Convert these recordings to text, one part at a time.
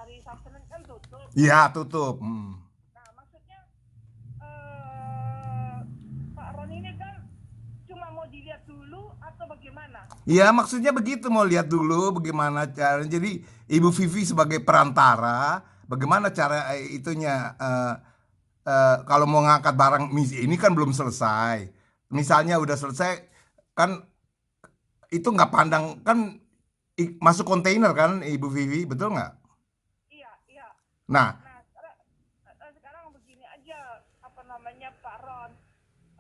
hari Sabtu kan tutup. Iya, tutup. Nah, maksudnya eh Pak Ron ini kan cuma mau dilihat dulu atau bagaimana? Iya, maksudnya begitu, mau lihat dulu bagaimana cara. Jadi Ibu Vivi sebagai perantara, bagaimana cara itunya kalau mau ngangkat barang ini kan belum selesai. Misalnya udah selesai kan itu nggak pandang kan masuk kontainer kan Ibu Vivi, betul nggak? Iya, iya. Nah, Nah, sekarang begini aja, apa namanya Pak Ron.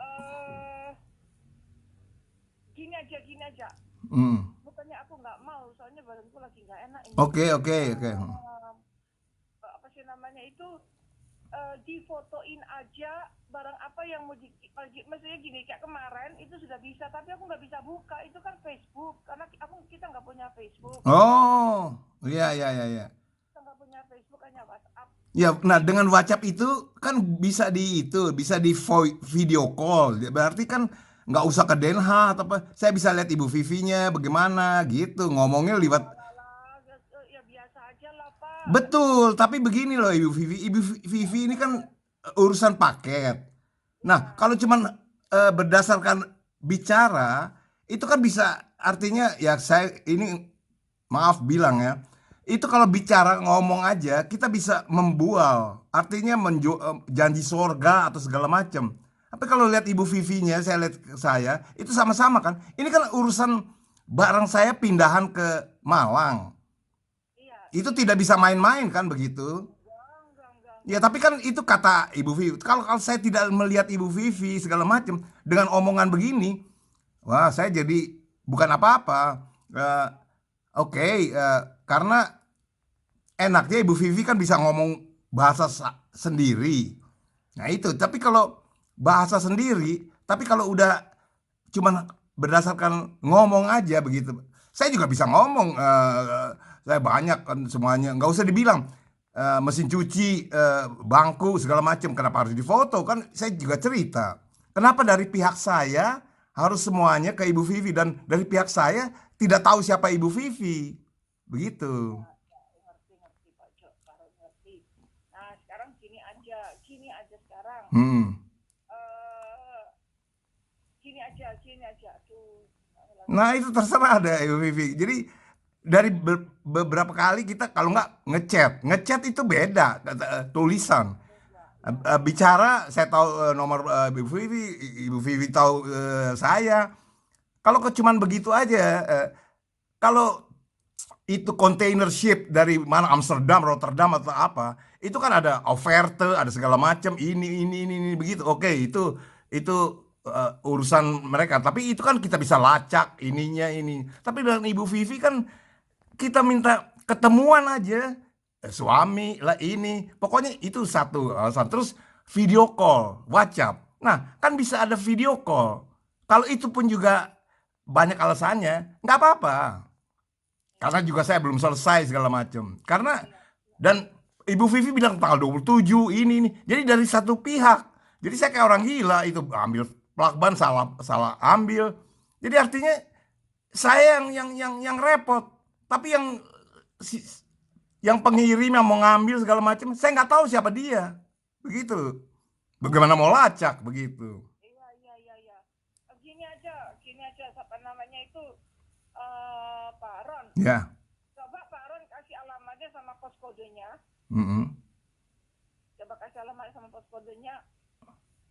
Eh, gini aja. hmm. Bukannya aku nggak mau, soalnya badanku lagi nggak enak ini. Oke, oke, oke. Apa sih namanya itu, difotoin aja barang apa yang mau maksudnya gini, kayak kemarin itu sudah bisa, tapi aku nggak bisa buka, itu kan Facebook, karena kita nggak punya Facebook, Oh, iya, iya, iya, iya. kita nggak punya Facebook, hanya WhatsApp. Ya, nah dengan WhatsApp itu kan bisa di itu, bisa di video call. Berarti kan nggak usah ke Den Haag atau apa. Saya bisa lihat Ibu Vivinya bagaimana gitu, ngomongnya lewat. Alah, ya biasa aja lah Pak. Betul, tapi begini loh Ibu Vivi. Ibu Vivi ini kan urusan paket. Nah, Ya, kalau cuman berdasarkan bicara, itu kan bisa artinya ya saya ini maaf bilang ya, itu kalau bicara ngomong aja kita bisa membual, artinya janji sorga atau segala macam. Tapi kalau lihat Ibu Vivinya, saya lihat ke saya, itu sama-sama kan. Ini kan urusan barang saya pindahan ke Malang. iya, Itu iya. tidak bisa main-main kan begitu. Ya Enggak. tapi kan itu kata Ibu Vivi. Kalau saya tidak melihat Ibu Vivi segala macam dengan omongan begini, wah saya jadi bukan apa-apa. Oke, karena enaknya Ibu Vivi kan bisa ngomong bahasa sendiri. Nah itu, tapi kalau bahasa sendiri, tapi kalau udah cuman berdasarkan ngomong aja begitu. Saya juga bisa ngomong, saya banyak kan semuanya. Nggak usah dibilang mesin cuci, bangku segala macam. Kenapa harus difoto? Kan saya juga cerita. Kenapa dari pihak saya harus semuanya ke Ibu Vivi dan dari pihak saya tidak tahu siapa Ibu Vivi. Begitu. Ya, ngerti Pak Jo, baru ngerti. Nah, sekarang gini aja sekarang. Hmm. eh gini aja. Tuh, Nah itu terserah deh Ibu Vivi. Jadi dari beberapa kali kita kalau nggak ngechat itu beda tulisan. ya. Bicara saya tahu nomor Ibu Vivi, Ibu Vivi tahu saya. Kalau cuman begitu aja, kalau itu container ship dari mana Amsterdam, Rotterdam atau apa, itu kan ada offerte, ada segala macam, ini begitu. Oke, itu urusan mereka. Tapi itu kan kita bisa lacak ininya ini. Tapi dengan Ibu Vivi kan kita minta ketemuan aja. Suami lah ini. Pokoknya itu satu alasan. Terus video call, WhatsApp. Nah, kan bisa ada video call. Kalau itu pun juga banyak alasannya, nggak apa-apa. Karena juga saya belum selesai segala macam. Karena Iya, dan Ibu Vivi bilang tanggal 27 ini. Jadi dari satu pihak. Jadi saya kayak orang gila itu ambil plakban salah salah ambil. Jadi artinya saya yang repot. Tapi si- yang pengirim yang mau ngambil segala macam, saya nggak tahu siapa dia. Begitu. Bagaimana mau lacak begitu. iya. Gini aja, apa namanya itu, Pak Ron. Ya. Coba Pak Ron kasih alamatnya sama pos kodenya. Mm-mm. Coba kasih alamatnya sama pos kodenya.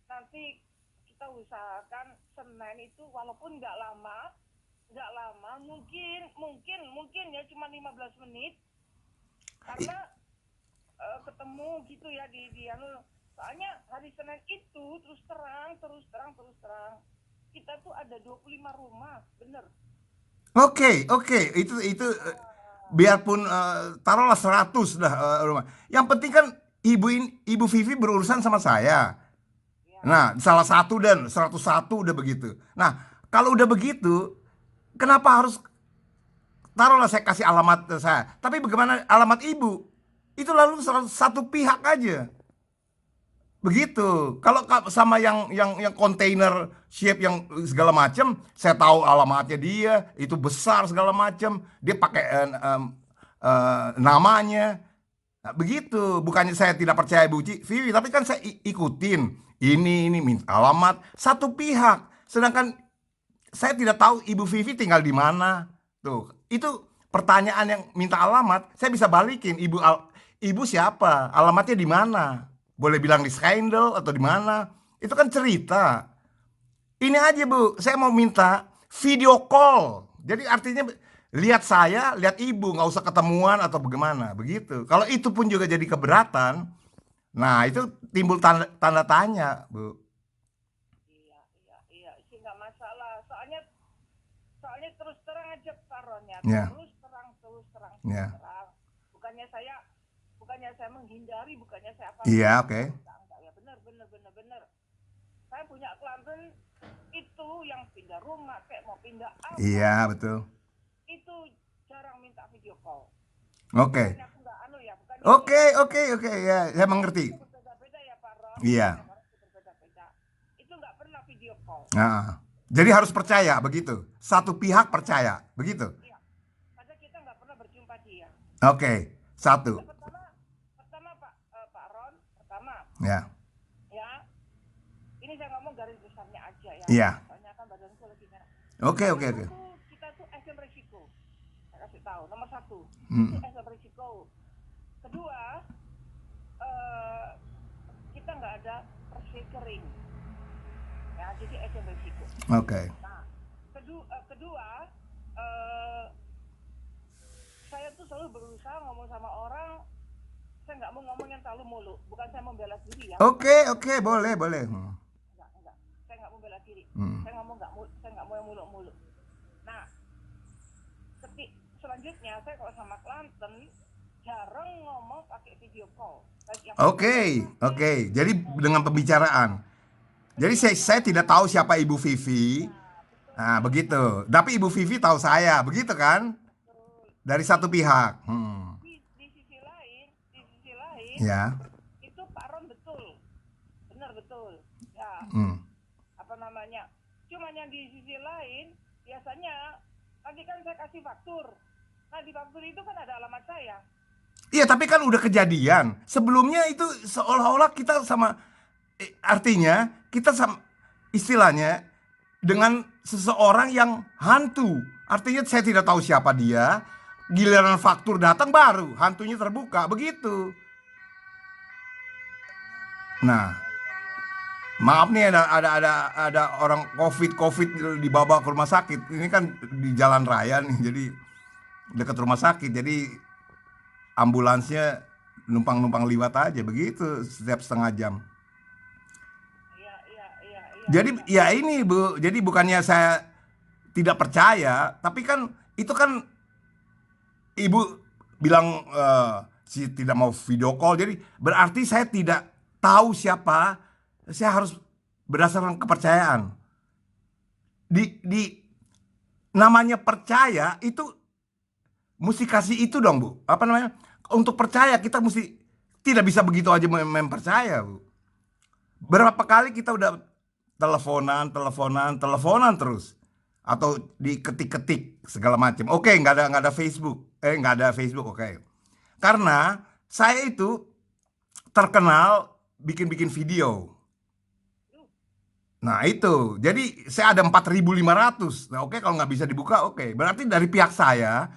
Nanti kita usahakan Senin itu, walaupun nggak lama, mungkin ya cuma 15 menit, karena ketemu gitu ya di anu. Soalnya hari Senin itu terus terang kita tuh ada 25 rumah, bener. Oke, oke, itu biarpun taruhlah 100 dah rumah. Yang penting kan Ibu Vivi berurusan sama saya. Ya, Nah, salah satu dan 101 udah begitu. Nah, kalau udah begitu, kenapa harus taruhlah saya kasih alamat saya. Tapi bagaimana alamat ibu? Itu lalu satu pihak aja. Begitu. Kalau sama yang kontainer ship yang segala macam, saya tahu alamatnya dia, itu besar segala macam. Dia pakai namanya. Nah, begitu, bukannya saya tidak percaya Bu Vivi, tapi kan saya ikutin ini minta alamat satu pihak. Sedangkan saya tidak tahu Ibu Vivi tinggal di mana. Tuh, itu pertanyaan yang minta alamat, saya bisa balikin. Ibu siapa? Alamatnya di mana? Boleh bilang di Skandal atau di mana? Itu kan cerita. Ini aja Bu, saya mau minta video call. Jadi artinya lihat saya, lihat ibu, nggak usah ketemuan atau bagaimana, begitu. Kalau itu pun juga jadi keberatan, nah itu timbul tanda tanya, Bu. Iya, iya, iya, sih nggak masalah. Soalnya, soalnya terus terang aja Pak Ron ya, Ya, terus terang. ya, Bukannya saya, bukannya saya menghindari, bukannya saya apa iya, enggak, oke, enggak ya, bener. Saya punya klien itu yang pindah rumah, kayak mau pindah apa, iya betul, itu jarang minta video call. oke, Bukannya aku nggak anu ya, bukannya ini oke, ya. oke, oke, ya, saya mengerti. Itu berbeda-beda ya Pak Ron, Iya, setiap orang itu berbeda-beda. Itu nggak pernah video call. nah, jadi harus percaya begitu. Satu pihak percaya, begitu. Iya, padahal kita nggak pernah berjumpa dia. Oke, Kita satu, pertama Pak Ron, pertama ya, ya, ini saya ngomong garis besarnya aja ya, iya, soalnya kan badanku lagi merah. oke, oke, Pertama oke. tuh kita tuh SM risiko, saya kasih tahu. Nomor satu itu Hmm, SM risiko. Kedua, eh, kita nggak ada persekering, ya, jadi SM risiko. oke, Nah, kedua, eh, saya tuh selalu berusaha ngomong sama orang. Saya nggak mau ngomong yang terlalu muluk. Bukan saya membela diri ya, bukan. oke, oke, boleh, boleh. Enggak. Saya nggak mau bela diri. Hmm. Saya ngomong saya nggak mau yang muluk-muluk. Nah, selanjutnya saya kalau sama Klanten jarang ngomong pakai video call. Oke, oke. Jadi dengan pembicaraan. Jadi saya tidak tahu siapa Ibu Vivi. Ya, Nah, betul. begitu. Tapi Ibu Vivi tahu saya, begitu kan? Betul. Dari Di, satu pihak. di sisi lain Ya. itu Pak Ron betul, benar betul. Ya, Hmm. apa namanya? Cuman yang di sisi lain biasanya nanti kan saya kasih faktur. Nah di faktur itu kan ada alamat saya. Iya, tapi kan udah kejadian. Sebelumnya itu seolah-olah kita sama artinya kita sama istilahnya dengan seseorang yang hantu. Artinya saya tidak tahu siapa dia. Giliran faktur datang baru hantunya terbuka, begitu. Nah, Oh iya iya. maaf nih ada orang COVID dibawa ke rumah sakit. Ini kan di jalan raya nih, jadi dekat rumah sakit. Jadi ambulansnya numpang-numpang liwat aja begitu setiap setengah jam. Jadi Iya. ya ini Bu, jadi bukannya saya tidak percaya, tapi kan itu kan Ibu bilang si tidak mau video call. Jadi berarti saya tidak tahu siapa. Saya harus berdasarkan kepercayaan. Di namanya percaya itu mesti kasih itu dong Bu. Apa namanya? Untuk percaya kita mesti tidak bisa begitu aja mempercaya Bu. Berapa kali kita udah teleponan terus atau diketik-ketik segala macam. Oke, nggak ada Facebook. Nggak ada Facebook, oke. Karena saya itu terkenal bikin-bikin video. Nah itu, jadi saya ada 4.500. Nah oke, kalau nggak bisa dibuka, oke. Berarti dari pihak saya,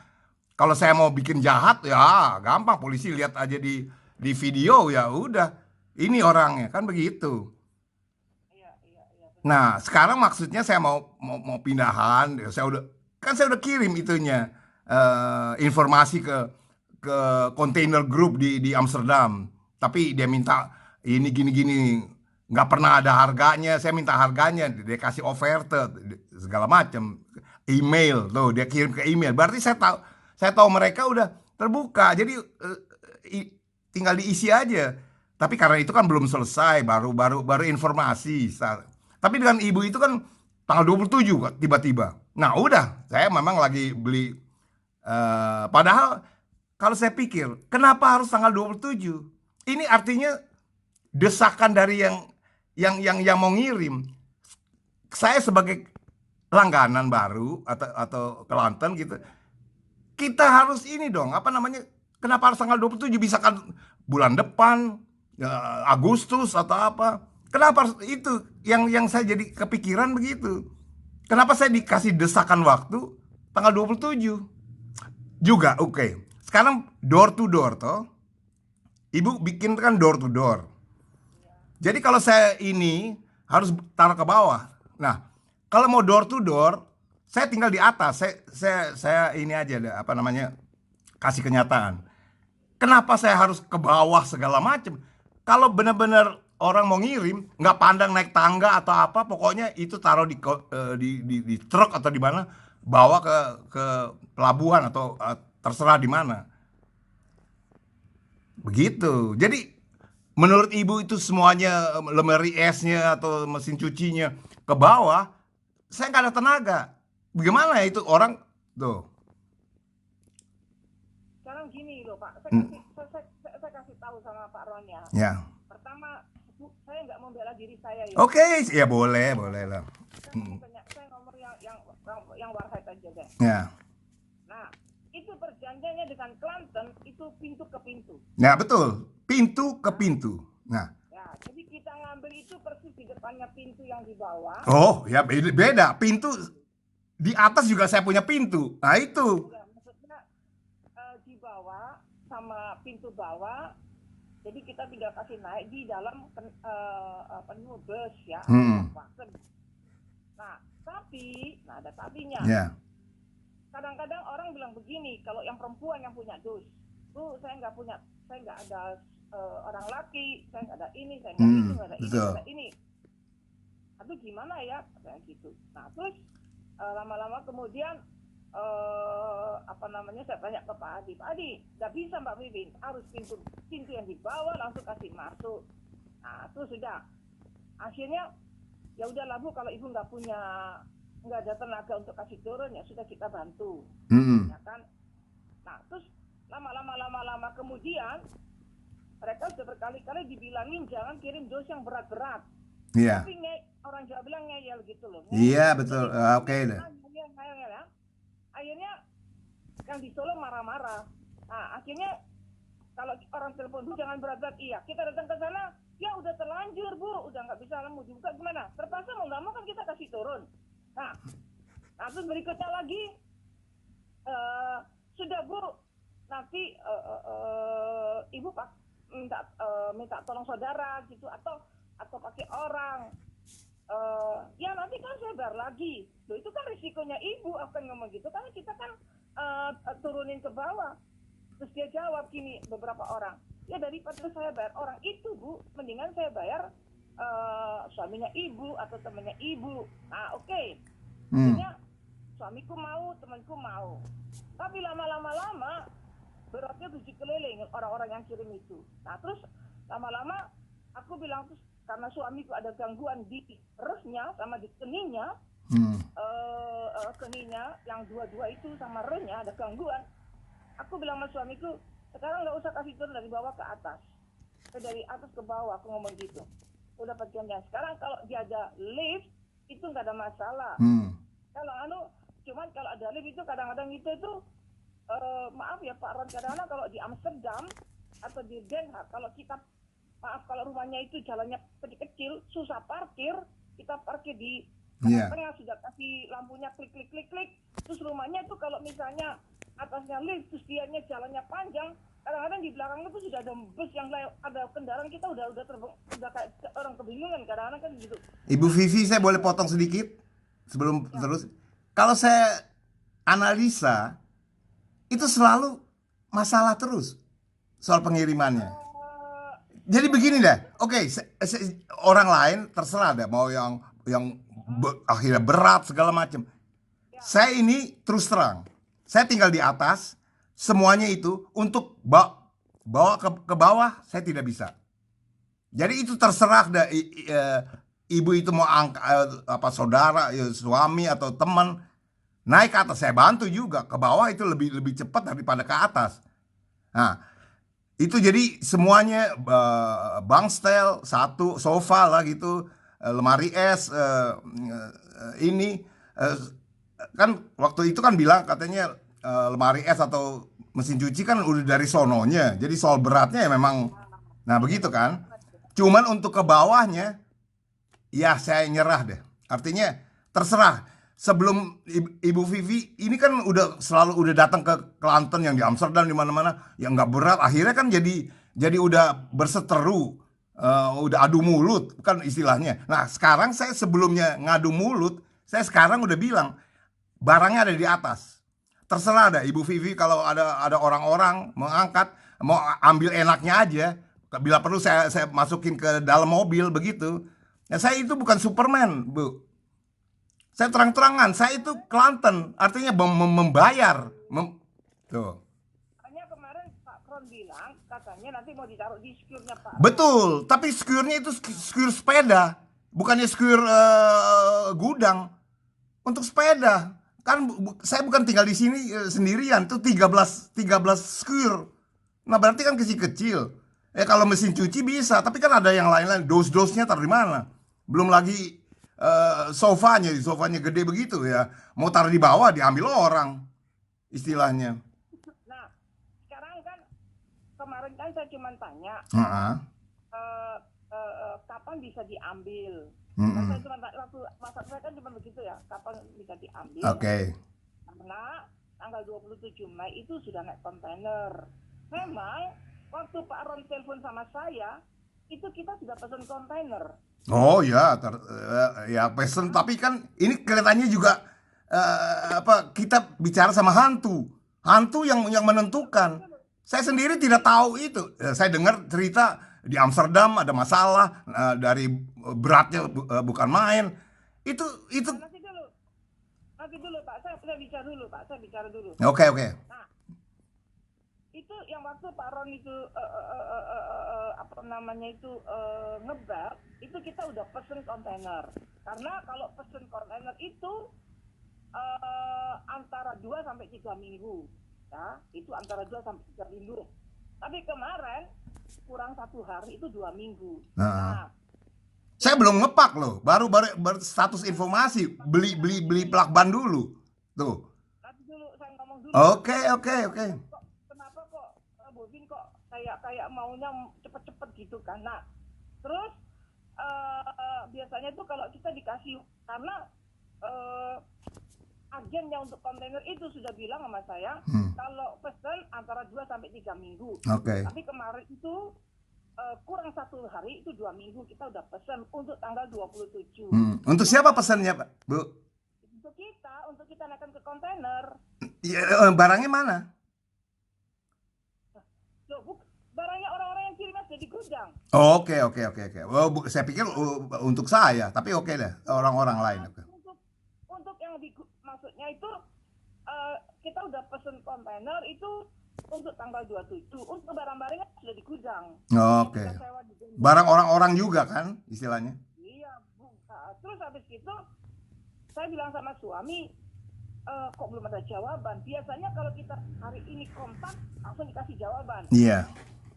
kalau saya mau bikin jahat, ya gampang. Polisi lihat aja di video, ya udah. Ini orangnya, kan begitu. Benar. Nah, sekarang maksudnya saya mau pindahan, ya saya udah kirim itunya informasi ke container group di Amsterdam. Tapi dia minta ini gini-gini, nggak pernah ada harganya. Saya minta harganya, dia kasih offerte segala macam. Email tuh dia kirim ke email. Berarti saya tahu mereka udah terbuka. Jadi tinggal diisi aja. Tapi karena itu kan belum selesai, baru informasi. Tapi dengan ibu itu kan tanggal 27 kok tiba-tiba. Nah, udah, saya memang lagi beli padahal kalau saya pikir, kenapa harus tanggal 27? Ini artinya desakan dari yang mau ngirim. Saya sebagai langganan baru atau Kelantan gitu, kita harus ini dong, apa namanya? Kenapa harus tanggal 27? Bisa kan bulan depan, Agustus atau apa? Kenapa harus itu? Yang saya jadi kepikiran begitu. Kenapa saya dikasih desakan waktu tanggal 27? Juga oke. Sekarang door to door toh. Ibu bikin kan door to door. Jadi kalau saya ini harus taruh ke bawah. Nah, kalau mau door to door, saya tinggal di atas. Saya ini aja deh, apa namanya, kasih kenyataan. Kenapa saya harus ke bawah segala macam? Kalau benar-benar orang mau ngirim, nggak pandang naik tangga atau apa, pokoknya itu taruh di truk atau di mana, bawa ke pelabuhan atau terserah di mana. Begitu. Jadi menurut ibu itu semuanya lemari esnya atau mesin cucinya ke bawah, saya nggak ada tenaga. Bagaimana itu orang tuh? Sekarang gini loh Pak, saya kasih tahu sama Pak Ron ya. Ya. Pertama, saya nggak membela diri saya ya. Oke, ya boleh lah. Saya ngomong yang warhead aja deh. Ya. Nah, itu perjanjiannya dengan Klanten itu pintu ke pintu. Ya betul, pintu ke pintu. Nah. Ya, jadi kita ngambil itu persis di depannya pintu yang di bawah. Oh, ya beda. Pintu di atas juga saya punya pintu. Nah itu. Ya, maksudnya di bawah sama pintu bawah. Jadi kita tinggal kasih naik di dalam penuh bus ya. Nah, ada tapinya. Ya. Kadang-kadang orang bilang begini, kalau yang perempuan yang punya dus, tuh saya nggak ada orang laki, saya nggak ada ini, saya nggak itu, nggak ada ini, nggak ada ini. Aduh gimana ya, kayak gitu. Nah terus lama-lama kemudian saya tanya ke Pak Adi, nggak bisa Mbak Wiwin, harus pintu yang di bawah langsung kasih masuk. Nah terus sudah, akhirnya ya udahlah Bu, kalau Ibu nggak ada tenaga untuk kasih turun, ya sudah kita bantu, ya kan. Nah terus lama kemudian mereka sudah berkali-kali dibilangin jangan kirim dos yang berat-berat. Iya. Tapi orang Jawa bilang ngeyel gitu loh. Iya betul. Oke deh. Akhirnya yang di Solo marah-marah. Nah akhirnya kalau orang telepon Bu jangan berat-berat, iya kita datang ke sana, ya udah terlanjur Bu, udah nggak bisa mau dibuka gimana? Terpaksa mau nggak mau kan kita kasih turun. Nah terus berikutnya lagi sudah Bu, nanti Ibu minta tolong saudara gitu atau pakai orang, ya nanti kan saya bayar lagi. Loh itu kan risikonya Ibu akan ngomong gitu karena kita kan turunin ke bawah. Terus dia jawab gini, beberapa orang, ya daripada saya bayar orang itu Bu, mendingan saya bayar suaminya Ibu atau temannya Ibu. Nah oke. Akhirnya suamiku mau, temanku mau. Tapi lama beratnya 7 keliling orang-orang yang kirim itu. Nah terus lama-lama aku bilang, terus karena suamiku ada gangguan di resnya sama di keninya, keninya yang dua-dua itu sama resnya ada gangguan. Aku bilang sama suamiku, sekarang nggak usah kasih turun dari bawah ke atas, dari atas ke bawah, aku ngomong gitu. Udah perjanjian. Sekarang kalau dia ada lift itu nggak ada masalah. Kalau cuman kalau ada lift itu kadang-kadang itu maaf ya Pak Ron, kadang-kadang kalau di Amsterdam atau di Den Haag, kalau kita kalau rumahnya itu jalannya kecil, susah parkir, kita parkir di tengah sudah kasih lampunya klik, terus rumahnya itu kalau misalnya atasnya lift, terus dianya jalannya panjang, kadang-kadang di belakangnya itu sudah ada bus yang ada kendaraan, kita udah kayak orang kebingungan kadang-kadang kan gitu. Ibu Vivi, saya boleh potong sedikit sebelum terus? Kalau saya analisa, itu selalu masalah terus soal pengirimannya. Jadi begini deh, oke, orang lain terserah deh mau yang akhirnya berat segala macam. Saya ini terus terang, saya tinggal di atas, semuanya itu untuk bawa ke bawah saya tidak bisa. Jadi itu terserah deh, ibu itu mau saudara, suami atau teman naik ke atas, saya bantu juga ke bawah, itu lebih cepat daripada ke atas. Nah itu jadi semuanya bangstel, satu sofa lah gitu, lemari es, ini kan waktu itu kan bilang katanya lemari es atau mesin cuci kan udah dari sononya. Jadi soal beratnya ya memang, nah begitu kan. Cuman untuk ke bawahnya, ya saya nyerah deh. Artinya terserah. Sebelum Ibu Vivi ini kan udah datang ke Kelantan yang di Amsterdam di mana-mana yang nggak berat. Akhirnya kan jadi udah berseteru, udah adu mulut kan istilahnya. Nah sekarang saya sebelumnya ngadu mulut, saya sekarang udah bilang barangnya ada di atas. Terserah dah Ibu Vivi kalau ada orang-orang mau angkat, mau ambil enaknya aja. Bila perlu saya masukin ke dalam mobil begitu. Ya saya itu bukan Superman, Bu. Saya terang-terangan, saya itu Kelantan, artinya membayar. Tuh. Makanya kemarin Pak Kron bilang katanya nanti mau ditaruh di skurnya Pak. Betul, tapi skurnya itu skur sepeda, bukannya skur gudang. Untuk sepeda. Kan saya bukan tinggal di sini sendirian, tuh 13 skur. Nah, berarti kan kecil-kecil. Kalau mesin cuci bisa, tapi kan ada yang lain-lain. Dos-dosnya taruh di mana? Belum lagi sofanya gede begitu ya. Mau taruh di bawah diambil orang, istilahnya. Nah, sekarang kan kemarin kan saya cuma tanya kapan bisa diambil. Kan saya cuma waktu masak saya kan cuma begitu ya, kapan bisa diambil. Oke. Karena tanggal 27 Mei itu sudah naik kontainer. Memang waktu Pak Ron telepon sama saya, itu kita sudah pesan kontainer. Oh ya, ya pesen. Tapi kan ini kelihatannya juga kita bicara sama hantu yang menentukan. Saya sendiri tidak tahu itu. Saya dengar cerita di Amsterdam ada masalah dari beratnya bukan main. Itu. Nanti dulu Pak, saya bicara dulu. Oke. Nah, itu yang waktu Pak Ron itu ngebar, itu kita udah pesen kontainer. Karena kalau pesen kontainer itu antara 2 sampai 3 minggu. Ya, itu antara 2 sampai 3 minggu. Tapi kemarin kurang 1 hari itu 2 minggu. Nah, saya belum ngepak loh, baru status informasi, beli plakban dulu. Tuh. Nanti dulu saya ngomong dulu. Oke. Kenapa kok Bobin kok kayak maunya cepet-cepet gitu kan? Nah, terus biasanya tuh kalau kita dikasih, karena agen yang untuk kontainer itu sudah bilang sama saya kalau pesen antara 2 sampai 3 minggu. Oke. Tapi kemarin itu kurang 1 hari itu 2 minggu kita udah pesen untuk tanggal 27. Untuk siapa pesannya, Pak, Bu? Untuk kita naikkan ke kontainer. Ya, barangnya mana? Loh, barangnya orang-orang yang kirimnya sudah di gudang. Oke. Saya pikir untuk saya, tapi oke deh, orang-orang lain. Untuk yang maksudnya itu kita udah pesen kontainer itu untuk tanggal 27. Untuk barang-barangnya sudah di gudang. Oke. Barang orang-orang juga kan istilahnya. Iya, Bu. Terus habis itu saya bilang sama suami, kok belum ada jawaban. Biasanya kalau kita hari ini kontak langsung dikasih jawaban. Iya.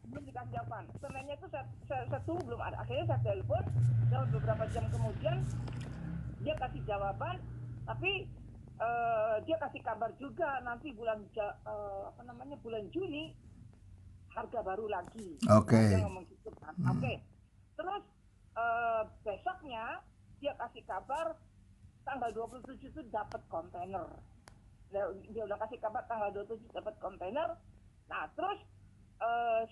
Belum dikasih jawaban. Sebenarnya itu saya tunggu belum ada. Akhirnya saya telepon dan beberapa jam kemudian dia kasih jawaban, tapi dia kasih kabar juga nanti bulan Juni harga baru lagi. Oke. Dia ngomong gitu kan. Oke. Terus besoknya dia kasih kabar tanggal 27 itu dapat kontainer. Dia udah kasih kabar tanggal 27 dapat kontainer. Nah, terus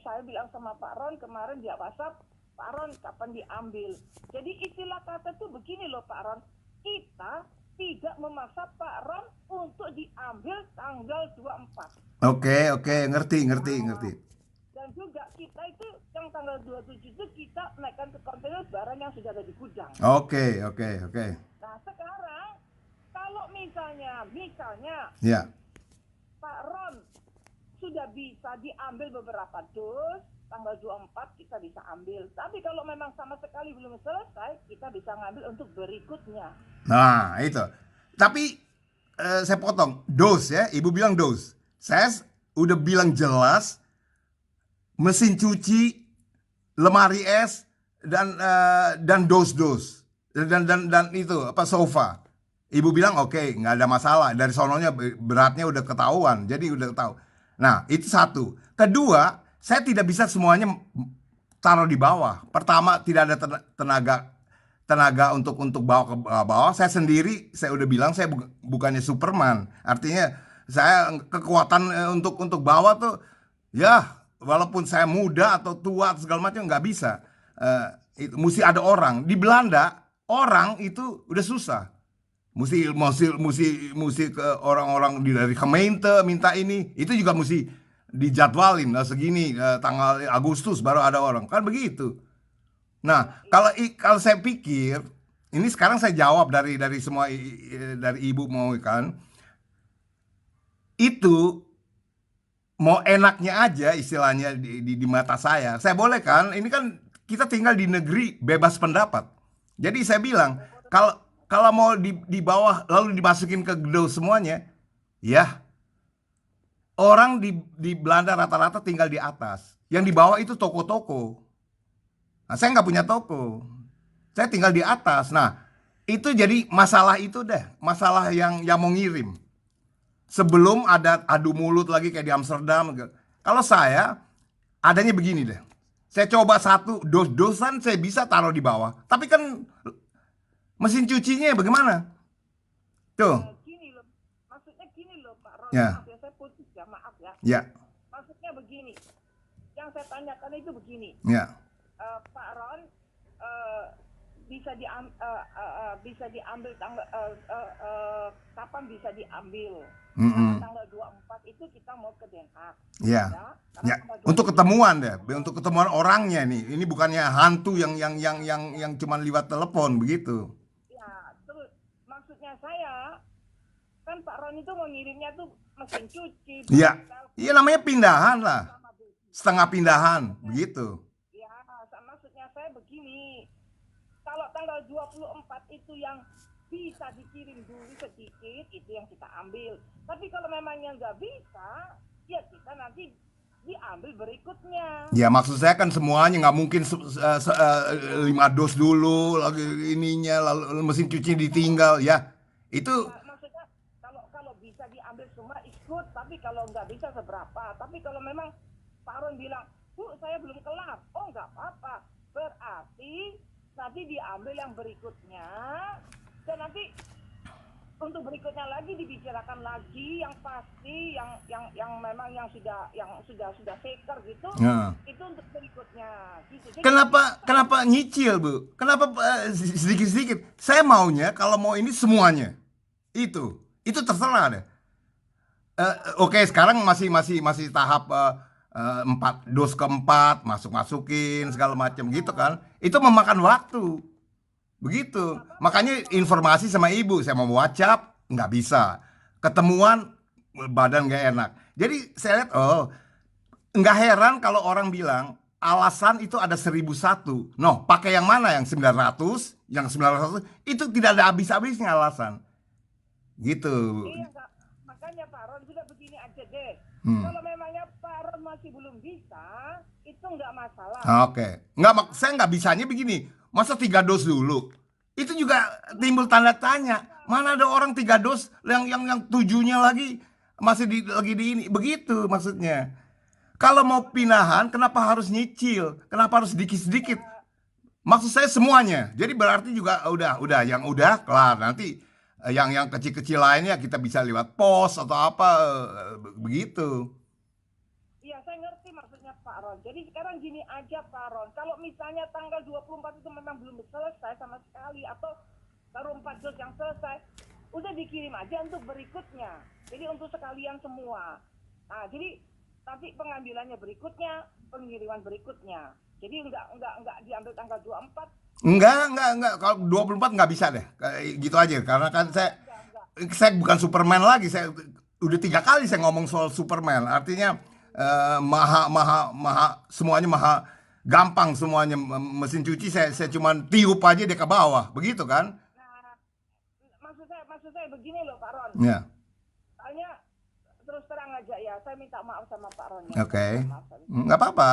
saya bilang sama Pak Ron kemarin dia WhatsApp, Pak Ron kapan diambil. Jadi istilah kata tuh begini loh Pak Ron, kita tidak memaksa Pak Ron untuk diambil tanggal 24. Oke, ngerti. Dan juga kita itu yang tanggal 27 itu kita naikkan ke kontainer barang yang sudah ada di gudang. Oke. Nah, sekarang kalau misalnya Ya. Pak Ron sudah bisa diambil beberapa dos, tanggal 24 kita bisa ambil. Tapi kalau memang sama sekali belum selesai, kita bisa ngambil untuk berikutnya. Nah, itu. Tapi saya potong. Dos ya, Ibu bilang dos. Saya udah bilang jelas mesin cuci, lemari es dan dos dan itu sofa. Ibu bilang oke, nggak ada masalah. Dari sononya beratnya udah ketahuan, jadi udah tahu. Nah, itu satu. Kedua, saya tidak bisa semuanya taruh di bawah. Pertama, tidak ada tenaga tenaga untuk bawa ke bawah. Saya sendiri, saya udah bilang saya bukannya Superman. Artinya saya kekuatan untuk bawa tuh ya walaupun saya muda atau tua atau segala macam nggak bisa. Itu mesti ada orang. Di Belanda orang itu udah susah. Mesti ke orang-orang dari gemeente minta ini. Itu juga mesti dijadwalin. Nah, segini tanggal Agustus baru ada orang. Kan begitu. Nah, kalau saya pikir ini sekarang saya jawab dari semua dari ibu mau kan itu mau enaknya aja istilahnya di mata saya. Saya boleh kan? Ini kan kita tinggal di negeri bebas pendapat. Jadi saya bilang kalau kalau mau di bawah lalu dimasukin ke gedung semuanya, ya orang di Belanda rata-rata tinggal di atas. Yang di bawah itu toko-toko. Nah, saya nggak punya toko. Saya tinggal di atas. Nah, itu jadi masalah itu deh. Masalah yang mau ngirim. Sebelum ada adu mulut lagi kayak di Amsterdam. Kalau saya, adanya begini deh. Saya coba satu, dos-dosan saya bisa taruh di bawah. Tapi kan mesin cucinya bagaimana? Tuh, Gini loh, maksudnya gini loh Pak Ron, ya, maaf ya saya putus ya, maaf ya. ya, Maksudnya begini, yang saya tanyakan itu begini, ya. Pak Ron bisa diambil tanggal kapan bisa diambil? Karena Mm-mm. tanggal 24 itu kita mau ke Den Haag, Ya, ya. Karena ya. tanggal Untuk 24 ketemuan deh, untuk ketemuan orangnya nih. Ini bukannya hantu yang cuma lewat telepon begitu. ya, terus maksudnya saya kan Pak Ron itu mengirimnya tuh mesin cuci, Iya, bahan iya telepon, namanya pindahan lah, sama setengah pindahan maksudnya begitu. ya, maksudnya saya begini, kalau tanggal 24 itu yang bisa dikirim dulu sedikit, itu yang kita ambil. Tapi kalau memangnya nggak bisa, ya kita nanti diambil berikutnya. Ya maksud saya kan semuanya nggak mungkin 5 dos dulu, lagi ininya, lalu mesin cuci ditinggal, ya itu. Ya, maksudnya kalau kalau bisa diambil semua ikut, tapi kalau nggak bisa seberapa. Tapi kalau memang Pak Ron bilang, Bu, saya belum kelar. Oh, nggak apa-apa. Berarti nanti diambil yang berikutnya. Dan nanti untuk berikutnya lagi dibicarakan lagi yang pasti yang memang yang sudah faker gitu, Nah. itu untuk berikutnya gitu. Jadi Kenapa nyicil, Bu? Kenapa sedikit-sedikit? Saya maunya kalau mau ini semuanya. Itu terserah deh. Oke, sekarang masih tahap 4 dos keempat masukin segala macam gitu kan. Itu memakan waktu. Begitu. Makanya informasi sama ibu, saya mau WhatsApp nggak bisa. Ketemuan badan nggak enak. Jadi saya lihat, oh nggak heran kalau orang bilang alasan itu ada 1.001. No, pakai yang mana? Yang 900, yang 900 itu tidak ada habis-habisnya alasan. Gitu. iya, Kak. Makanya Pak Ron sudah begini aja deh. Hmm. Kalau memangnya Pak Ron masih belum bisa, itu nggak masalah. Oke. Saya nggak bisanya begini. Masa 3 dos dulu? Itu juga timbul tanda tanya. Mana ada orang 3 dos yang 7-nya lagi masih lagi di ini. Begitu maksudnya. Kalau mau pindahan, kenapa harus nyicil? Kenapa harus sedikit-sedikit? Maksud saya semuanya. Jadi berarti juga udah yang udah kelar. Nanti yang kecil-kecil lainnya kita bisa lewat pos atau apa begitu. Iya, saya ngerti maksudnya Pak Ron. Jadi sekarang gini aja Pak Ron. Kalau misalnya tanggal 24 itu memang belum selesai sama sekali, atau baru 4 dos yang selesai, udah dikirim aja untuk berikutnya. Jadi untuk sekalian semua. Nah, jadi nanti pengambilannya berikutnya, pengiriman berikutnya. Jadi enggak diambil tanggal 24. Enggak. Kalau 24 nggak bisa deh. Kayak gitu aja. Karena kan Enggak. saya bukan Superman lagi. Saya udah 3 kali saya ngomong soal Superman. Artinya maha semuanya maha gampang semuanya. Mesin cuci saya cuman tiup aja dia ke bawah. Begitu kan? Nah, maksud saya begini loh Pak Ron. Ya. Soalnya terus terang aja ya, saya minta maaf sama Pak Ron ya. Oke. Maaf, Nggak apa-apa.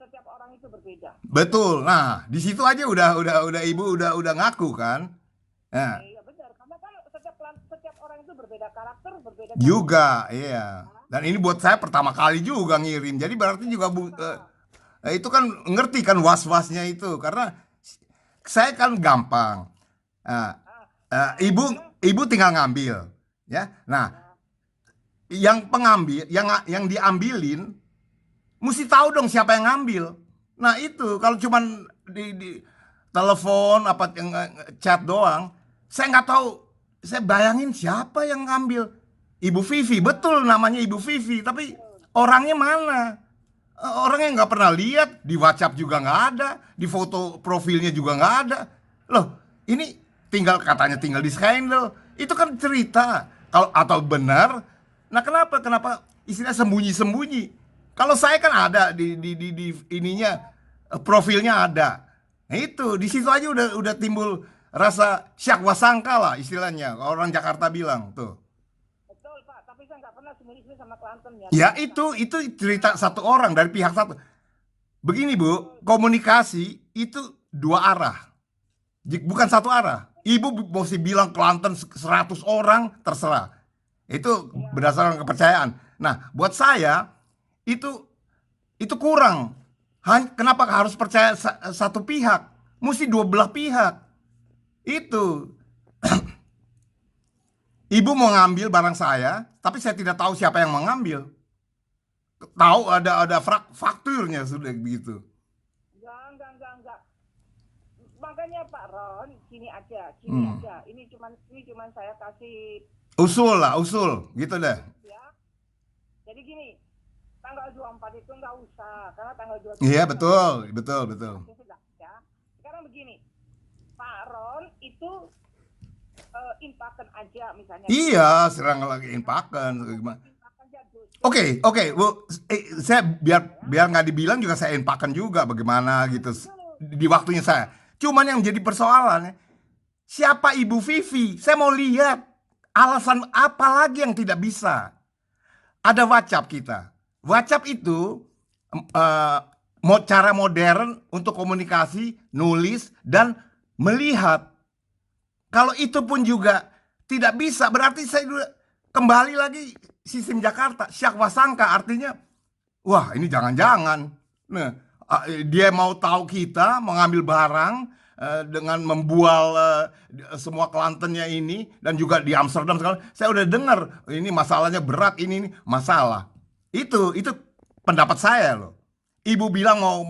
setiap orang itu berbeda. Betul. Nah, di situ aja udah ibu udah ngaku kan? Nah, Iya benar, karena kan setiap orang itu berbeda. berbeda karakter, berbeda Juga, iya. Dan ini buat saya pertama kali juga ngirim. Jadi berarti juga itu kan ngerti kan was-wasnya itu karena saya kan gampang. Nah, Ah, ibu sekarang ibu tinggal ngambil, ya. Nah, ya, yang pengambil, yang diambilin, mesti tahu dong siapa yang ngambil. Nah itu kalau cuman di telepon apa yang chat doang, saya nggak tahu. Saya bayangin siapa yang ngambil. Ibu Vivi, betul namanya Ibu Vivi, tapi betul. orangnya mana? Orangnya nggak pernah lihat, di WhatsApp juga nggak ada, di foto profilnya juga nggak ada. Loh, ini tinggal katanya tinggal di skandal. Itu kan cerita. Kalau atau benar, nah kenapa? Kenapa istilah sembunyi-sembunyi? Kalau saya kan ada di ininya profilnya ada. Nah itu di situ aja udah timbul rasa syak wasangka lah istilahnya. Orang Jakarta bilang tuh. Betul, Pak. Tapi saya nggak pernah sembunyi sama Kelantan ya. Ya Terus terang. itu cerita satu orang dari pihak satu. Begini Bu, Betul. komunikasi itu dua arah, bukan satu arah. Ibu mesti bilang Kelantan 100 orang terserah. Itu Ya, berdasarkan kepercayaan. Nah, buat saya itu kurang. Kenapa harus percaya satu pihak? Mesti dua belah pihak. Itu. Ibu mau ngambil barang saya, tapi saya tidak tahu siapa yang mengambil. Tahu ada fakturnya sudah begitu. enggak. Makanya Pak Ron, gini aja, gini Hmm. aja. Ini cuman saya kasih Usul lah, usul, gitu deh. ya. Jadi gini, tanggal 24 itu nggak usah, karena tanggal Iya 23 betul, betul, betul. oke, sudah ya. Sekarang begini, Pak Ron itu impakan aja misalnya gitu. Iya, serang lagi impakan. Impakan aja Oke, Gus. oke, Bu. Saya biar nggak dibilang juga saya impakan juga bagaimana gitu Nanti dulu. di waktunya saya. Cuman yang jadi persoalan, siapa Ibu Vivi? Saya mau lihat alasan apa lagi yang tidak bisa. Ada WhatsApp kita. WhatsApp itu eh, cara modern untuk komunikasi, nulis dan melihat. Kalau itu pun juga tidak bisa, berarti saya kembali lagi sistem Jakarta, syak wasangka, artinya, wah ini jangan-jangan. Nah, dia mau tahu kita mengambil barang dengan membual semua Kelantennya ini dan juga di Amsterdam sekarang. Saya udah dengar ini masalahnya berat, ini masalah. Itu pendapat saya loh. Ibu bilang mau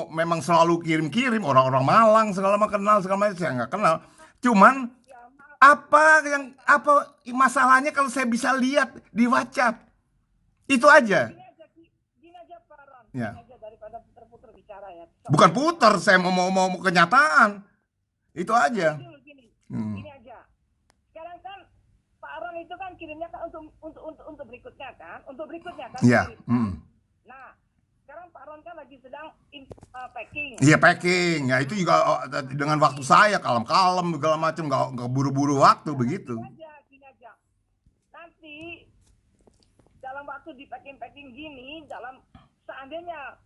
memang selalu kirim-kirim orang-orang Malang segala macam kenal segala macam saya nggak kenal. Cuman Ya, apa masalahnya kalau saya bisa lihat di WhatsApp? Itu aja. gini aja Pak Ron, gini Ya. aja daripada putar-putar bicara ya. Bukan putar, saya mau kenyataan. Itu aja. Dulu gini, Hmm. gini aja. Sekarang kan Pak Ron itu kan kirimnya kan untuk berikutnya kan, Iya. kirim kan. Hmm. Nah, sekarang Pak Ron kan lagi sedang packing. Iya packing. Ya itu juga dengan waktu saya kalem-kalem segala macam nggak buru-buru waktu begitu. Gini aja. Nanti dalam waktu di packing gini, seandainya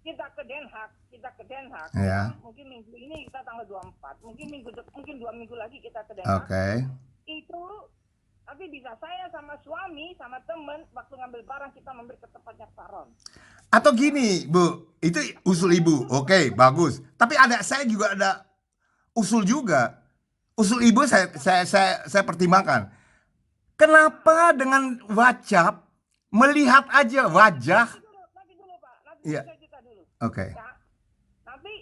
kita ke Den Haag, Ya. mungkin minggu ini kita tanggal 24, mungkin 2 minggu lagi kita ke Den Haag. Oke. Itu nanti bisa saya sama suami sama temen waktu ngambil barang kita memberi ke tempatnya Pak Ron. Atau gini, Bu, itu usul Ibu. Oke, bagus. Tapi saya juga ada usul juga. Usul Ibu saya pertimbangkan. Kenapa dengan WhatsApp melihat aja wajah? Nanti dulu Pak, nanti Iya. saya cerita dulu. Oke. Ya. Nanti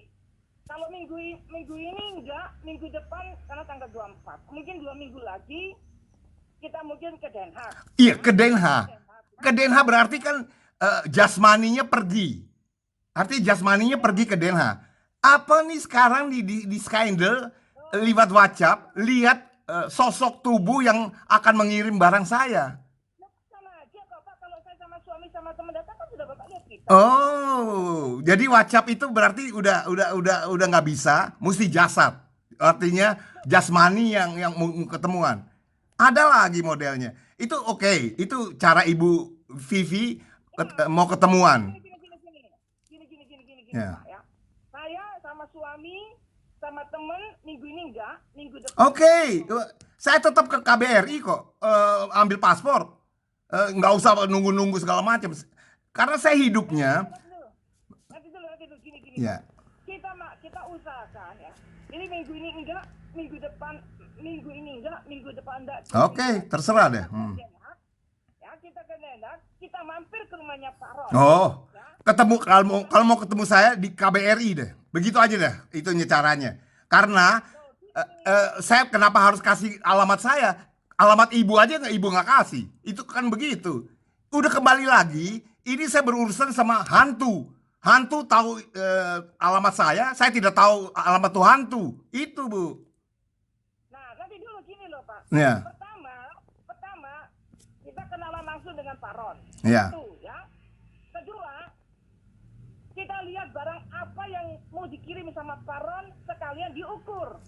kalau minggu ini enggak, minggu depan karena tanggal 24. Mungkin 2 minggu lagi kita mungkin ke Den Haag. Iya, ke Den Haag. Ke Den Haag berarti kan jasmaninya pergi. Artinya jasmaninya pergi ke Den Haag. Apa nih sekarang di skandal lewat WhatsApp lihat sosok tubuh yang akan mengirim barang saya. Sama aja kok Pak, kalau saya sama suami sama teman datang kan sudah Bapak lihat kita. Oh, jadi WhatsApp itu berarti udah nggak bisa, mesti jasad. Artinya jasmani yang ketemuan. Ada lagi modelnya. Itu oke, itu cara Ibu Vivi mau ketemuan. Gini Ya. Pak ya. Saya sama suami sama temen minggu ini enggak, minggu depan. Oke, saya tetap ke KBRI kok, ambil paspor. Nggak usah nunggu-nunggu segala macam. Karena saya hidupnya, Nanti dulu, gini. ya, Kita usahakan ya. Jadi minggu ini enggak, minggu ini enggak, minggu depan enggak. oke, terserah deh. Ya, kita ke Nendak, kita mampir ke rumahnya Pak Ron. Oh, Ya. ketemu kalau mau ketemu saya di KBRI deh. Begitu aja deh, itu caranya. Karena saya kenapa harus kasih alamat saya? Alamat ibu aja ibu nggak kasih. Itu kan begitu. Udah kembali lagi, ini saya berurusan sama hantu. Hantu tahu alamat saya tidak tahu alamat tuh hantu. Itu, Bu. Nah, nanti dulu gini loh Pak. Ya, Pertama kita kenalan langsung dengan Pak Ron. ya. Itu ya. Kedua, kita lihat barang apa yang mau dikirim sama Pak Ron sekalian diukur.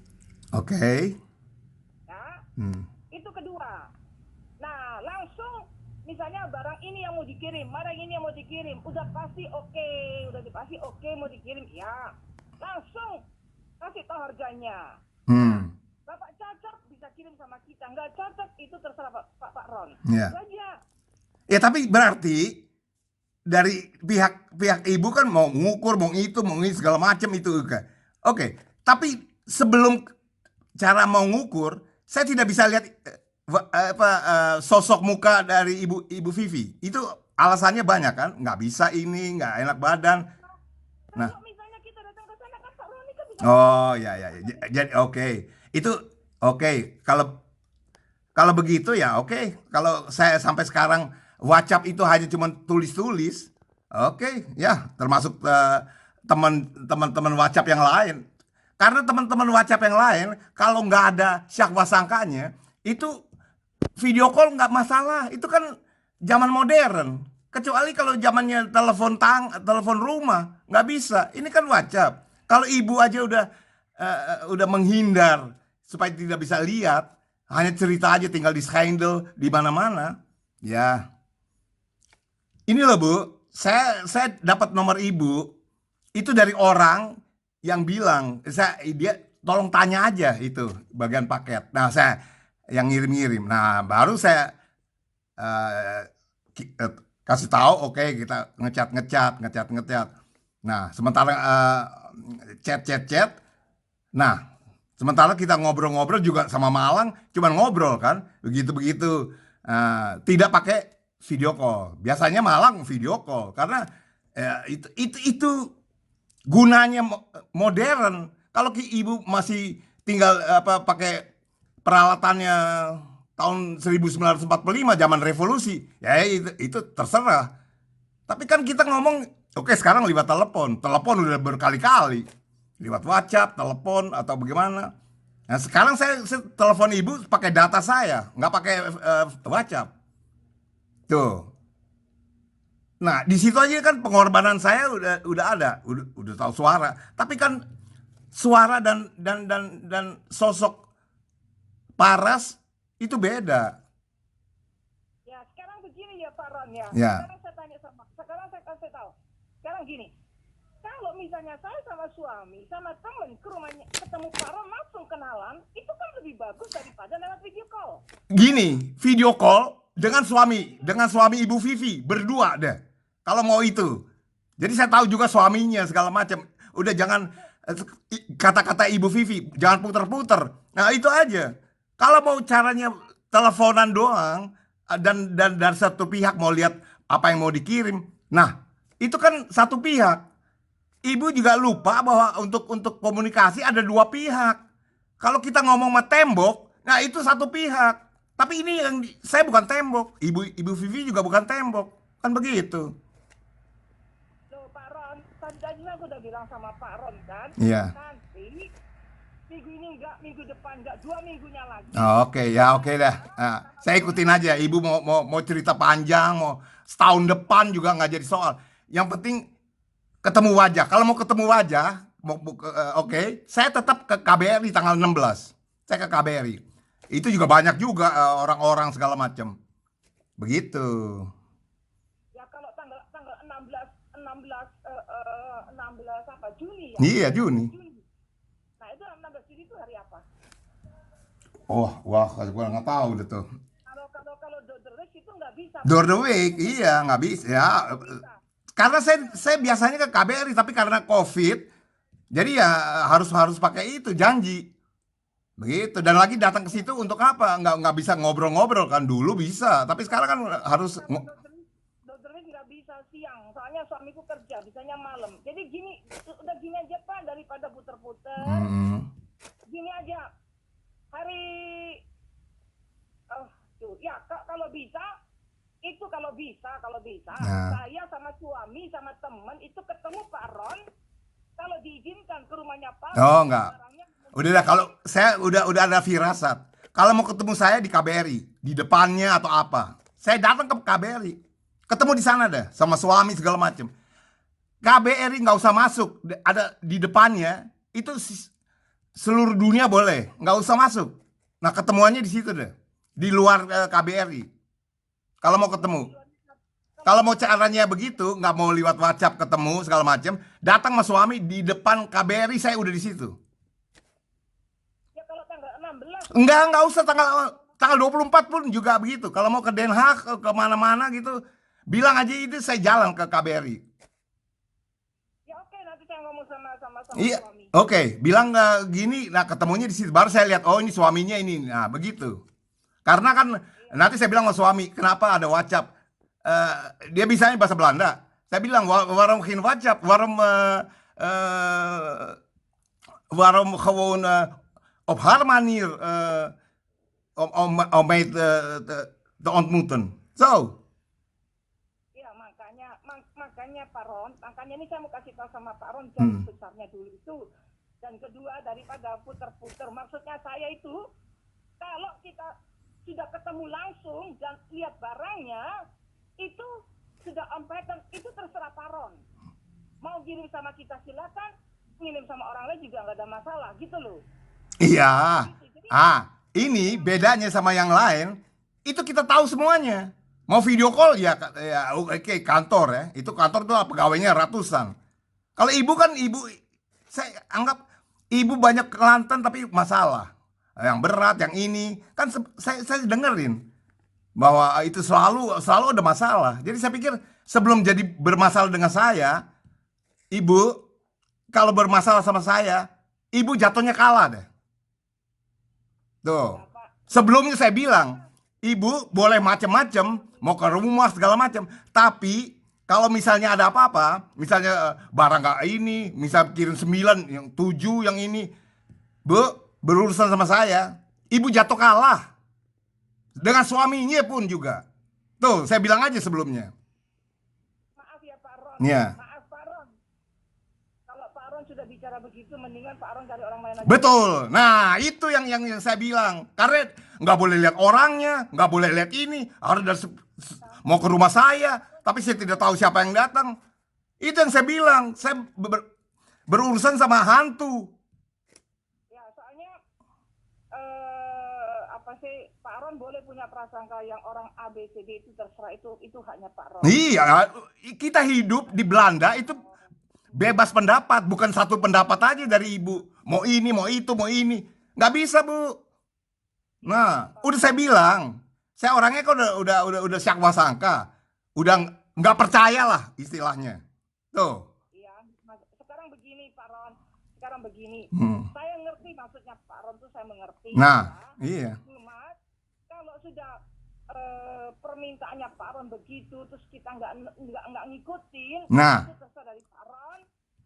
Oke. Ya. Hmm. Itu kedua. Nah, langsung misalnya barang ini yang mau dikirim, udah pasti oke mau dikirim, ya. Langsung kasih tahu harganya. Hmm. Bapak cocok bisa kirim sama kita, nggak cocok itu terserah Pak Ron. Ya. Itu aja. Ya tapi berarti dari pihak ibu kan mau ngukur, mau ini segala macam itu kan. Oke, tapi sebelum cara mau ngukur, saya tidak bisa lihat sosok muka dari ibu Vivi. Itu alasannya banyak kan? Nggak bisa ini, nggak enak badan. Nah, Kalau misalnya kita datang ke sana kan Pak Roni kan bisa. oh ya. Jadi oke. Itu oke. Kalau begitu ya oke. Kalau saya sampai sekarang WhatsApp itu hanya cuma tulis-tulis, oke ya termasuk teman-teman WhatsApp yang lain. Karena teman-teman WhatsApp yang lain kalau nggak ada syahwa sangkanya itu video call nggak masalah. Itu kan zaman modern. Kecuali kalau zamannya telepon rumah nggak bisa. Ini kan WhatsApp. Kalau ibu aja udah menghindar supaya tidak bisa lihat, hanya cerita aja tinggal di scandal di mana-mana. Ya, ini loh Bu, saya dapat nomor ibu itu dari orang yang bilang, dia tolong tanya aja itu bagian paket. Nah, saya yang ngirim-ngirim. Nah, baru saya eh, kasih tahu, oke, kita ngecat. Nah, sementara chat. Nah, sementara kita ngobrol-ngobrol juga sama Malang, cuman ngobrol kan, begitu-begitu. Tidak pakai video call. Biasanya Malang video call karena itu gunanya modern. Kalau ibu masih tinggal pakai peralatannya tahun 1945 zaman revolusi, ya itu terserah. Tapi kan kita ngomong, oke sekarang lewat telepon udah berkali-kali, lewat WhatsApp, telepon atau bagaimana. Nah sekarang saya telepon ibu pakai data saya, nggak pakai WhatsApp. Tuh. Nah di situ aja kan pengorbanan saya udah ada, udah tahu suara. Tapi kan suara dan sosok Paras itu beda. Ya, sekarang begini ya Pak Ron ya. Ya. Sekarang saya kasih tahu. Sekarang gini. Kalau misalnya saya sama suami, sama temen ke rumahnya ketemu Pak Ron langsung kenalan, itu kan lebih bagus daripada lewat video call. Gini, video call dengan suami Ibu Vivi berdua deh. Kalau mau itu. Jadi saya tahu juga suaminya segala macam. Udah jangan kata-kata Ibu Vivi, jangan puter-puter. Nah, itu aja. Kalau mau caranya teleponan doang dan dari satu pihak mau lihat apa yang mau dikirim. Nah, itu kan satu pihak. Ibu juga lupa bahwa untuk komunikasi ada dua pihak. Kalau kita ngomong sama tembok, nah itu satu pihak. Tapi ini yang saya bukan tembok. Ibu Vivi juga bukan tembok. Kan begitu. Loh Pak Ron, tadi aku udah bilang sama Pak Ron kan. Iya. Nanti minggu ini enggak, minggu depan enggak, 2 minggunya lagi. Oke dah. Nah, saya ikutin aja. Ibu mau cerita panjang, mau setahun depan juga nggak jadi soal. Yang penting ketemu wajah. Kalau mau ketemu wajah, oke, saya tetap ke KBRI tanggal 16. Saya ke KBRI. Itu juga banyak juga orang-orang segala macam. Begitu. Ya kalau tanggal 16 apa Juni ya? Iya, Juni. Nah itu itu hari apa? Oh, wah, gua nggak tahu deh tuh. Kalau the week itu nggak bisa, Door Pak. the week, iya nggak bisa ya. Nggak bisa. Karena saya biasanya ke KBRI, tapi karena COVID, jadi ya harus harus pakai itu janji. Begitu. Dan lagi datang ke situ untuk apa? Nggak bisa ngobrol-ngobrol kan, dulu bisa, tapi sekarang kan harus Kalau dokter nggak bisa siang, soalnya suamiku kerja, bisanya malam. Jadi gini, udah gini aja Pak, daripada puter-puter, Hmm. gini aja. Hari, tuh, ya kalau bisa, itu kalau bisa, Nah. saya sama suami, sama teman itu ketemu Pak Ron, kalau diizinkan ke rumahnya Pak Ron, Oh, bawa nggak. barangnya. Udah dah, kalau saya udah ada firasat. Kalau mau ketemu saya di KBRI, di depannya atau apa, saya datang ke KBRI, ketemu di sana deh sama suami segala macem. KBRI nggak usah masuk, ada di depannya itu seluruh dunia boleh, nggak usah masuk. Nah ketemuannya di situ deh, di luar KBRI. Kalau mau ketemu, kalau mau caranya begitu, nggak mau lewat WhatsApp ketemu segala macem, datang sama suami di depan KBRI, saya udah di situ. Ya kalau tanggal 16, Enggak usah tanggal tanggal 24 pun juga begitu. Kalau mau ke Den Haag, ke mana-mana gitu, bilang aja itu saya jalan ke KBRI. ya oke, nanti saya ngomong sama Iya, suami. oke, bilang gini, nah ketemunya di situ. Baru saya lihat, oh ini suaminya ini, nah begitu. Karena kan nanti saya bilang sama suami, kenapa ada WhatsApp? Eh, dia bisanya bahasa Belanda. Saya bilang, waarom geen WhatsApp? Waarom gewoon op haar manier om mij te ontmoeten? Zo. Ya makanya Pak Ron, makanya ini saya mau kasih tahu sama Pak Ron Hmm. garis besarnya dulu itu. Dan kedua, daripada puter-puter, maksudnya saya itu kalau kita sudah ketemu langsung dan lihat barangnya, itu sudah on pattern, itu terserah Pak Ron. Mau kirim sama kita silakan, ngirim sama orang lain juga nggak ada masalah, gitu loh. Iya. Jadi Ini bedanya sama yang lain. Itu kita tahu semuanya. Mau video call ya oke, kantor ya. Itu kantor tuh pegawainya ratusan. Kalau ibu kan saya anggap ibu banyak kelantan tapi masalah. Yang berat, yang ini kan saya dengerin bahwa itu selalu selalu ada masalah. Jadi saya pikir sebelum jadi bermasalah dengan saya, ibu kalau bermasalah sama saya, ibu jatuhnya kalah deh. Tuh. ya Pak, Sebelumnya saya bilang, ibu boleh macam-macam, mau ke rumah segala macam, tapi kalau misalnya ada apa-apa, misalnya barang nggak ini, misal kirim 9, yang 7, yang ini, bu, berurusan sama saya, ibu jatuh kalah. Dengan suaminya pun juga. Tuh, saya bilang aja sebelumnya. maaf ya Pak Ron, Ya. maaf Pak Ron. Kalau Pak Ron sudah bicara begitu, mendingan Pak Ron cari orang lain aja. Betul. Nah, itu yang saya bilang. Karena nggak boleh lihat orangnya, nggak boleh lihat ini. Harus mau ke rumah saya, tapi saya tidak tahu siapa yang datang. Itu yang saya bilang. Saya berurusan sama hantu. Ya, soalnya apa sih, Pak Ron boleh punya prasangka yang orang ABCD itu terserah, itu haknya Pak Ron. Iya, kita hidup di Belanda itu bebas pendapat, bukan satu pendapat aja dari ibu. Mau ini, mau itu, mau ini. Nggak bisa, Bu. Nah, udah saya bilang, saya orangnya kok udah syakwa sangka, udah nggak percaya lah istilahnya. Tuh. Iya, sekarang begini Pak Ron, sekarang begini. Hmm. Saya ngerti maksudnya Pak Ron tuh, saya mengerti. Nah, ya. iya. Cuma kalau sudah permintaannya Pak Ron begitu, terus kita nggak ngikutin, Nah, itu terserah dari Pak Ron.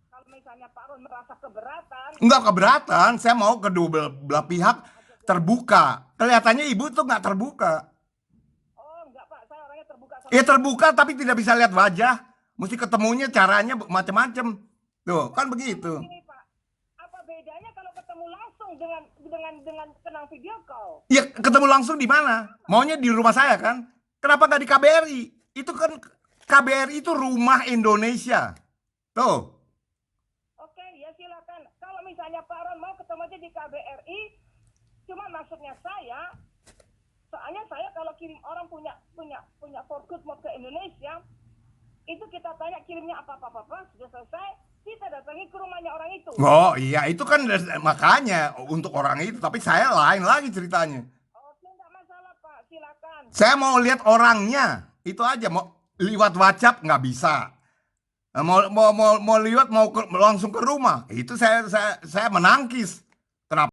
Kalau misalnya Pak Ron merasa keberatan, nggak keberatan, saya mau kedua belah pihak terbuka. Kelihatannya ibu tuh nggak terbuka. oh enggak Pak, saya orangnya terbuka sama Ya terbuka tapi tidak bisa lihat wajah. Mesti ketemunya caranya macam-macam. Tuh, kan begitu. Ini Pak, apa bedanya kalau ketemu langsung dengan kenang video call? Ya ketemu langsung di mana? Maunya di rumah saya kan? Kenapa nggak di KBRI? Itu kan KBRI itu rumah Indonesia. Tuh. Oke, ya silakan. Kalau misalnya Pak Ron mau ketemu aja di KBRI, cuma maksudnya saya, soalnya saya kalau kirim orang punya for good mau ke Indonesia, itu kita tanya kirimnya apa sudah selesai, kita datangi ke rumahnya orang itu. Oh iya, itu kan makanya untuk orang itu. Tapi saya lain lagi ceritanya. Oke, enggak masalah Pak, silakan. Saya mau lihat orangnya, itu aja. Mau liwat WhatsApp nggak bisa. Mau liwat langsung ke rumah. Itu saya menangkis.